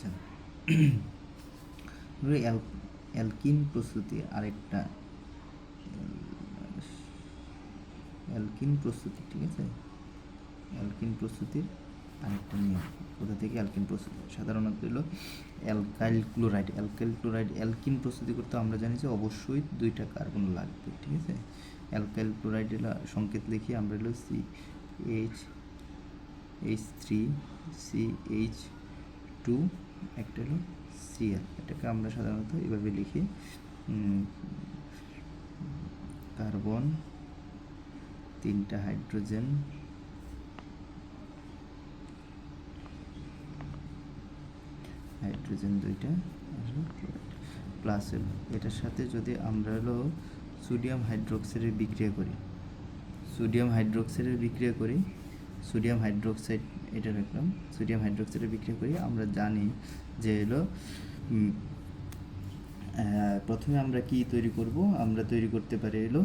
আচ্ছা, অ্যালকিন প্রস্তুতি আরেকটা অ্যালকিন প্রস্তুতি, ঠিক আছে, অ্যালকিন প্রস্তুতির আরেকটা নিয়ম। কোথা থেকে অ্যালকিন প্রস্তুতি? সাধারণত হলো অ্যালকাইল ক্লোরাইড। অ্যালকিন প্রস্তুতি করতে আমরা জানি যে অবশ্যই 2টা কার্বন লাগবে, ঠিক আছে। অ্যালকাইল ক্লোরাইড সংকেত লিখি আমরা হলো CH3CH2, একটা হলো Cl। এটাকে আমরা সাধারণত এভাবে লিখি, কার্বন 3টা হাইড্রোজেন হাইড্রোজেন 2টা প্লাস হলো এটার সাথে যদি আমরা হলো সোডিয়াম হাইড্রোক্সাইডের বিক্রিয়া করি, সোডিয়াম হাইড্রোক্সাইড এটা রাখলাম, সোডিয়াম হাইড্রোক্সাইডের বিক্রিয়া করি, আমরা জানি যে হলো প্রথমে আমরা কি তৈরি করব, আমরা তৈরি করতে পারি হলো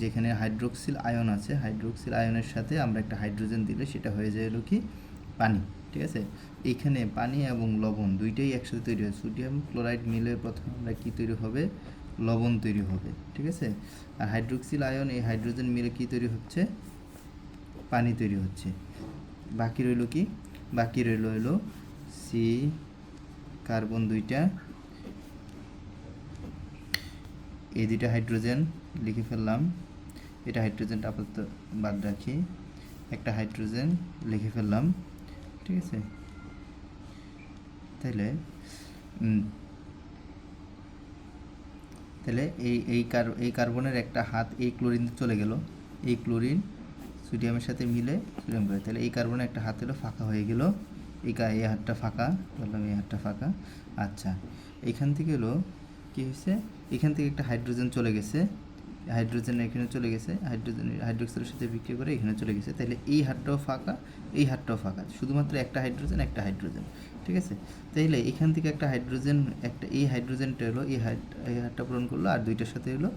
যেখানে হাইড্রোক্সিল আয়ন আছে, হাইড্রোক্সিল আয়নের সাথে আমরা একটা হাইড্রোজেন দিলে সেটা হয়ে যায় হলো কি পানি, ঠিক আছে। এইখানে পানি এবং লবণ দুইটাই একসাথে তৈরি হয়, সোডিয়াম ক্লোরাইড মিলে প্রথমে আমরা কি তৈরি হবে, লবণ তৈরি হবে, ঠিক আছে। আর হাইড্রোক্সিল আয়ন এই হাইড্রোজেন মিলে কি তৈরি হচ্ছে, পানি তৈরি হচ্ছে। বাকি রইল কি, বাকি রইল হলো সি কার্বন 2টা, এই 2টা হাইড্রোজেন লিখে ফেললাম, এটা হাইড্রোজেনটা আপাতত বাদ রাখি, একটা হাইড্রোজেন লিখে ফেললাম, ঠিক আছে। তাহলে এই কার্বনের একটা হাত এই ক্লোরিন চলে গেল, এই ক্লোরিন সোডিয়ামের সাথে মিলে সোডিয়াম করে, তাহলে এই কার্বনের একটা হাত হলো ফাঁকা হয়ে গেল, এই হাতটা ফাঁকা বললাম, এই হাতটা ফাঁকা। আচ্ছা, এইখান থেকে হলো কী হয়েছে, এখান থেকে একটা হাইড্রোজেন চলে গেছে, হাইড্রোজেন এখানে চলে গেছে, হাইড্রোক্সাইডের সাথে বিক্রিয়া করে এখানে চলে গেছে, তাহলে এই হাতটাও ফাঁকা, এই হাতটাও ফাঁকা, শুধুমাত্র একটা হাইড্রোজেন, ঠিক আছে। তাইলে এখান থেকে একটা হাইড্রোজেন, এই হাইড্রোজেনটা হলো এই হাতটা পূরণ করলো, আর 2টার সাথে হলো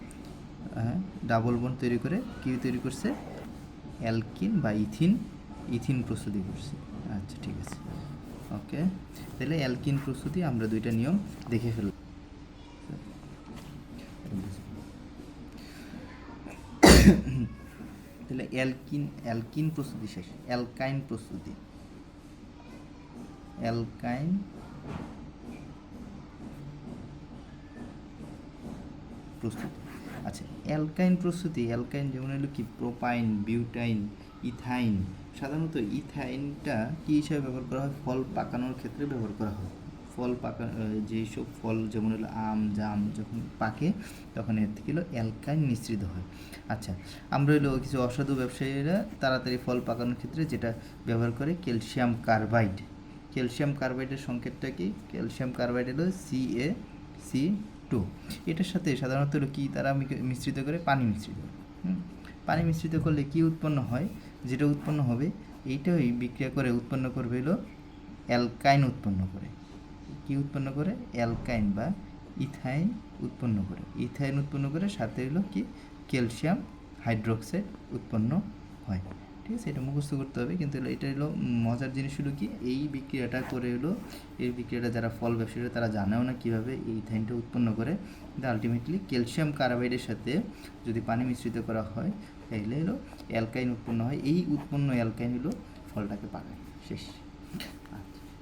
ডাবল বন্ড তৈরি করে কি তৈরি করছে, অ্যালকিন বা ইথিন প্রস্তুতি করছে। আচ্ছা, ঠিক আছে, ওকে। তাহলে অ্যালকিন প্রস্তুতি আমরা 2টা নিয়ম দেখে ফেললাম। তাহলে অ্যালকিন প্রস্তুতি শেষ, অ্যালকাইন প্রস্তুতি, অ্যালকাইন প্রস্তুতি। আচ্ছা, অ্যালকাইন প্রস্তুতি, অ্যালকাইন যেমন হলো কি প্রোপাইন, বিউটাইন, ইথাইন। সাধারণত ইথাইনটা কী হিসাবে ব্যবহার করা হয়, ফল পাকানোর ক্ষেত্রে ব্যবহার করা হয়। ফল পাকা, যেসব ফল যেমন হলো আম, জাম যখন পাকে তখন এর থেকে হলো অ্যালকাইন নিঃসৃত হয়। আচ্ছা, আমরা হলো কিছু অসাধু ব্যবসায়ীরা তাড়াতাড়ি ফল পাকানোর ক্ষেত্রে যেটা ব্যবহার করে ক্যালসিয়াম কার্বাইড। ক্যালসিয়াম কার্বাইডের সংকেতটা কি, ক্যালসিয়াম কার্বাইড হলো CaC2। এটার সাথে সাধারণত হলো কি তারা মিশ্রিত করে, পানি মিশ্রিত করে। পানি মিশ্রিত করলে কি উৎপন্ন হয়, যেটা উৎপন্ন হবে এইটাই বিক্রিয়া করে উৎপন্ন করবে হলো অ্যালকাইন উৎপন্ন করে। কি উৎপন্ন করে, অ্যালকাইন বা ইথাইন উৎপন্ন করে। ইথাইন উৎপন্ন করে সাথে হলো কি ক্যালসিয়াম হাইড্রোক্সাইড উৎপন্ন হয়, ঠিক আছে। এটা মুখস্থ করতে হবে, কিন্তু এটা হলো মজার জিনিস হলো কি এই বিক্রিয়াটা করে হলো, এই বিক্রিয়াটা যারা ফল ব্যবসায়ীরা তারা জানেও না কীভাবে এই ইথাইনটা উৎপন্ন করে, কিন্তু আলটিমেটলি ক্যালসিয়াম কার্বাইডের সাথে যদি পানি মিশ্রিত করা হয় তাহলে হলো অ্যালকাইন উৎপন্ন হয়, এই উৎপন্ন অ্যালকাইন হলো ফলটাকে পাকায়, শেষ।